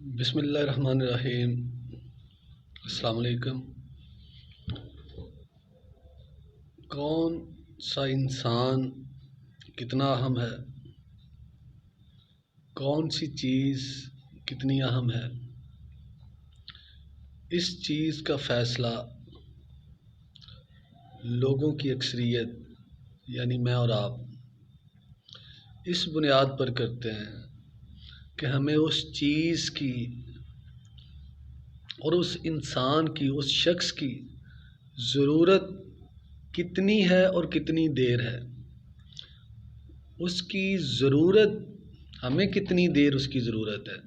بسم اللہ الرحمن الرحیم۔ السلام علیکم۔ کون سا انسان کتنا اہم ہے، کون سی چیز کتنی اہم ہے، اس چیز کا فیصلہ لوگوں کی اکثریت یعنی میں اور آپ اس بنیاد پر کرتے ہیں کہ ہمیں اس چیز کی اور اس انسان کی، اس شخص کی ضرورت کتنی ہے اور کتنی دیر ہے، اس کی ضرورت ہمیں کتنی دیر اس کی ضرورت ہے،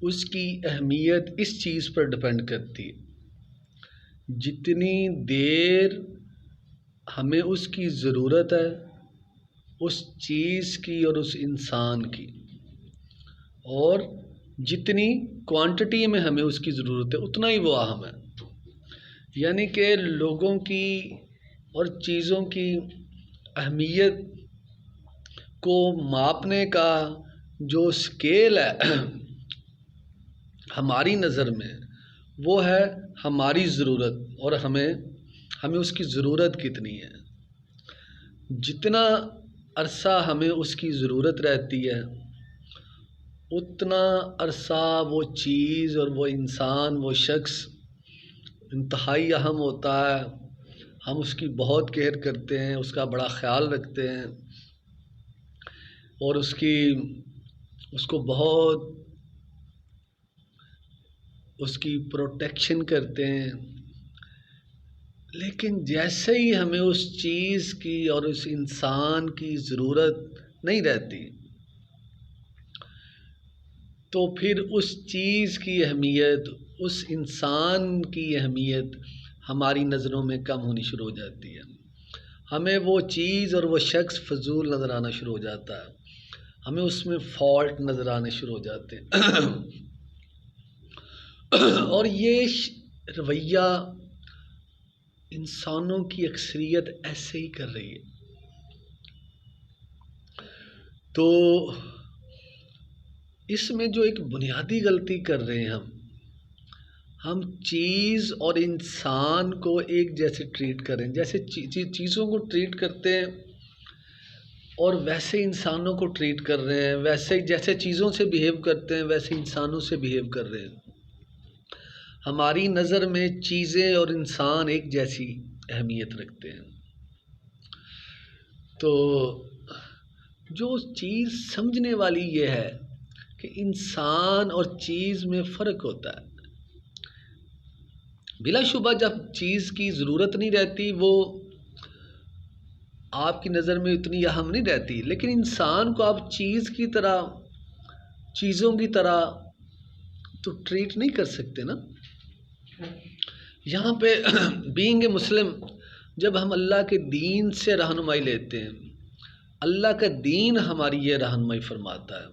اس کی اہمیت اس چیز پر ڈپینڈ کرتی ہے۔ جتنی دیر ہمیں اس کی ضرورت ہے اس چیز کی اور اس انسان کی، اور جتنی کوانٹٹی میں ہمیں اس کی ضرورت ہے اتنا ہی وہ اہم ہے۔ یعنی کہ لوگوں کی اور چیزوں کی اہمیت کو ماپنے کا جو اسکیل ہے ہماری نظر میں وہ ہے ہماری ضرورت، اور ہمیں اس کی ضرورت کتنی ہے۔ جتنا عرصہ ہمیں اس کی ضرورت رہتی ہے اتنا عرصہ وہ چیز اور وہ انسان، وہ شخص انتہائی اہم ہوتا ہے۔ ہم اس کی بہت کیئر کرتے ہیں، اس کا بڑا خیال رکھتے ہیں اور اس کو بہت اس کی پروٹیکشن کرتے ہیں۔ لیکن جیسے ہی ہمیں اس چیز کی اور اس انسان کی ضرورت نہیں رہتی تو پھر اس چیز کی اہمیت، اس انسان کی اہمیت ہماری نظروں میں کم ہونی شروع ہو جاتی ہے۔ ہمیں وہ چیز اور وہ شخص فضول نظر آنا شروع ہو جاتا ہے، ہمیں اس میں فالٹ نظر آنے شروع ہو جاتے ہیں اور یہ رویہ انسانوں کی اکثریت ایسے ہی کر رہی ہے۔ تو اس میں جو ایک بنیادی غلطی کر رہے ہیں ہم چیز اور انسان کو ایک جیسے ٹریٹ کریں، جیسے چیزوں کو ٹریٹ کرتے ہیں اور ویسے انسانوں کو ٹریٹ کر رہے ہیں، ویسے جیسے چیزوں سے بیہیو کرتے ہیں ویسے انسانوں سے بیہیو کر رہے ہیں۔ ہماری نظر میں چیزیں اور انسان ایک جیسی اہمیت رکھتے ہیں۔ تو جو چیز سمجھنے والی یہ ہے کہ انسان اور چیز میں فرق ہوتا ہے۔ بلا شبہ جب چیز کی ضرورت نہیں رہتی وہ آپ کی نظر میں اتنی اہم نہیں رہتی، لیکن انسان کو آپ چیز کی طرح، چیزوں کی طرح تو ٹریٹ نہیں کر سکتے نا۔ یہاں پہ بینگ اے مسلم جب ہم اللہ کے دین سے رہنمائی لیتے ہیں، اللہ کا دین ہماری یہ رہنمائی فرماتا ہے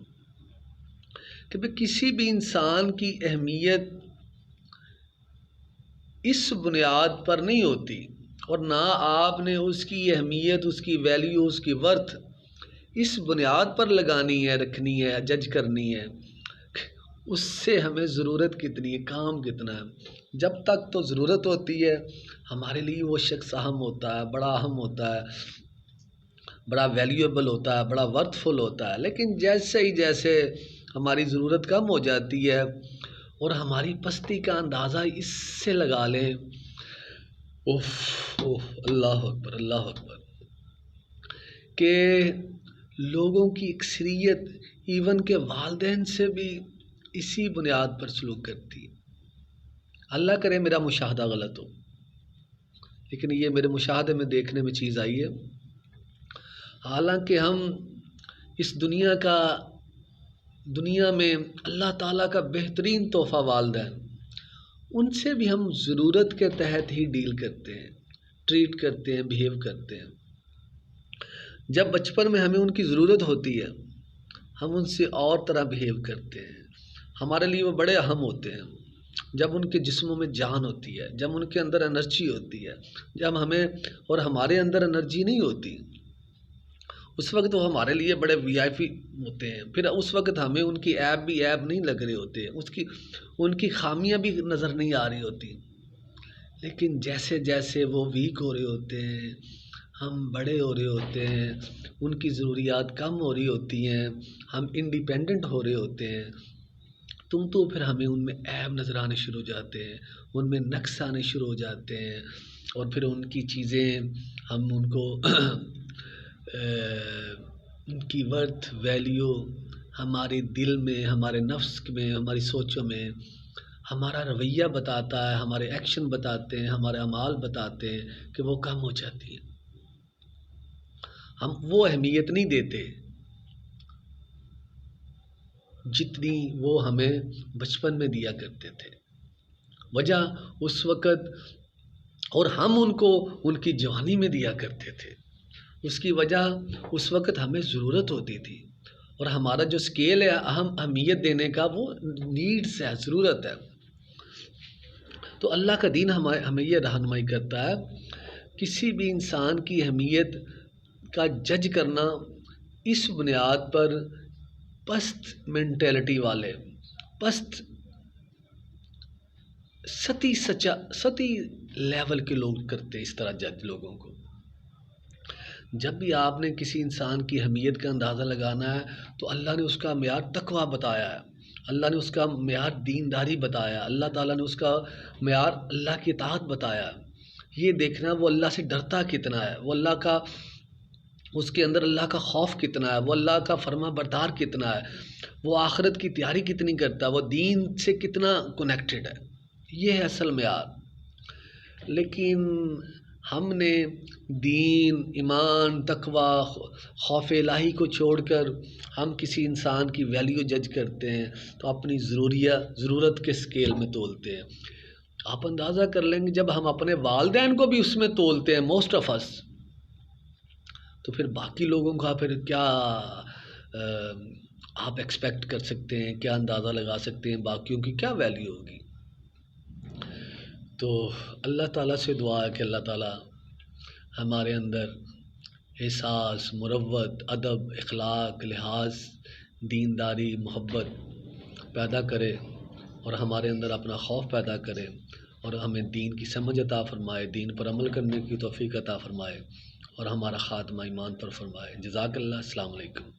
کہ بھئی کسی بھی انسان کی اہمیت اس بنیاد پر نہیں ہوتی، اور نہ آپ نے اس کی اہمیت، اس کی ویلیو، اس کی ورتھ اس بنیاد پر لگانی ہے، رکھنی ہے، جج کرنی ہے اس سے ہمیں ضرورت کتنی ہے، کام کتنا ہے۔ جب تک تو ضرورت ہوتی ہے ہمارے لیے وہ شخص اہم ہوتا ہے، بڑا اہم ہوتا ہے، بڑا ویلیویبل ہوتا ہے، بڑا ورتھ فل ہوتا ہے۔ لیکن جیسے ہماری ضرورت کم ہو جاتی ہے اور ہماری پستی کا اندازہ اس سے لگا لیں، اللہ اکبر اللہ اکبر، کہ لوگوں کی اکثریت ایون کہ والدین سے بھی اسی بنیاد پر سلوک کرتی ہے۔ اللہ کرے میرا مشاہدہ غلط ہو، لیکن یہ میرے مشاہدے میں دیکھنے میں چیز آئی ہے۔ حالانکہ ہم اس دنیا میں اللہ تعالیٰ کا بہترین تحفہ والدین، ان سے بھی ہم ضرورت کے تحت ہی ڈیل کرتے ہیں، ٹریٹ کرتے ہیں، بیہیو کرتے ہیں۔ جب بچپن میں ہمیں ان کی ضرورت ہوتی ہے ہم ان سے اور طرح بیہیو کرتے ہیں، ہمارے لیے وہ بڑے اہم ہوتے ہیں۔ جب ان کے جسموں میں جان ہوتی ہے، جب ان کے اندر انرجی ہوتی ہے، جب ہمیں اور ہمارے اندر انرجی نہیں ہوتی اس وقت وہ ہمارے لیے بڑے وی آئی پی ہوتے ہیں، پھر اس وقت ہمیں ان کی ایپ بھی ایپ نہیں لگ رہے ہوتے، ان کی خامیاں بھی نظر نہیں آ رہی ہوتی. لیکن جیسے جیسے وہ ویک ہو رہے ہوتے ہیں، ہم بڑے ہو رہے ہوتے ہیں، ان کی ضروریات کم ہو رہی ہوتی ہیں، ہم انڈیپینڈنٹ ہو رہے ہوتے ہیں، تو پھر ہمیں ان میں عیب نظر آنے شروع ہو جاتے ہیں، ان میں نقص آنے شروع ہو جاتے ہیں، اور پھر ان کی چیزیں ہم ان کو ان کی ورتھ ویلیو ہمارے دل میں، ہمارے نفس میں، ہماری سوچوں میں ہمارا رویہ بتاتا ہے، ہمارے ایکشن بتاتے ہیں، ہمارے اعمال بتاتے ہیں کہ وہ کم ہو جاتی ہے. ہم وہ اہمیت نہیں دیتے جتنی وہ ہمیں بچپن میں دیا کرتے تھے. وجہ اس وقت، اور ہم ان کو ان کی جوانی میں دیا کرتے تھے. اس کی وجہ اس وقت ہمیں ضرورت ہوتی تھی، اور ہمارا جو اسکیل ہے اہمیت دینے کا، وہ نیڈس ہے، ضرورت ہے. تو اللہ کا دین ہمیں یہ رہنمائی کرتا ہے، کسی بھی انسان کی اہمیت کا جج کرنا اس بنیاد پر پست مینٹیلٹی والے، پست سطحی لیول کے لوگ کرتے ہیں اس طرح جج لوگوں کو. جب بھی آپ نے کسی انسان کی اہمیت کا اندازہ لگانا ہے تو اللہ نے اس کا معیار تقویٰ بتایا ہے، اللہ نے اس کا معیار دینداری بتایا، اللہ تعالیٰ نے اس کا معیار اللہ کی اطاعت بتایا. یہ دیکھنا وہ اللہ سے ڈرتا کتنا ہے، وہ اللہ کا، اس کے اندر اللہ کا خوف کتنا ہے، وہ اللہ کا فرما بردار کتنا ہے، وہ آخرت کی تیاری کتنی کرتا ہے، وہ دین سے کتنا کنیکٹڈ ہے. یہ ہے اصل معیار. لیکن ہم نے دین، ایمان، تقویٰ، خوف الہی کو چھوڑ کر ہم کسی انسان کی ویلیو جج کرتے ہیں تو اپنی ضرورت کے اسکیل میں تولتے ہیں. آپ اندازہ کر لیں گے جب ہم اپنے والدین کو بھی اس میں تولتے ہیں، موسٹ آف اس، تو پھر باقی لوگوں کا پھر کیا آپ ایکسپیکٹ کر سکتے ہیں، کیا اندازہ لگا سکتے ہیں باقیوں کی کیا ویلیو ہوگی. تو اللہ تعالیٰ سے دعا ہے کہ اللہ تعالیٰ ہمارے اندر احساس، مروت، ادب، اخلاق، لحاظ، دینداری، محبت پیدا کرے، اور ہمارے اندر اپنا خوف پیدا کرے، اور ہمیں دین کی سمجھ عطا فرمائے، دین پر عمل کرنے کی توفیق عطا فرمائے، اور ہمارا خاتمہ ایمان پر فرمائے. جزاک اللہ. السلام علیکم.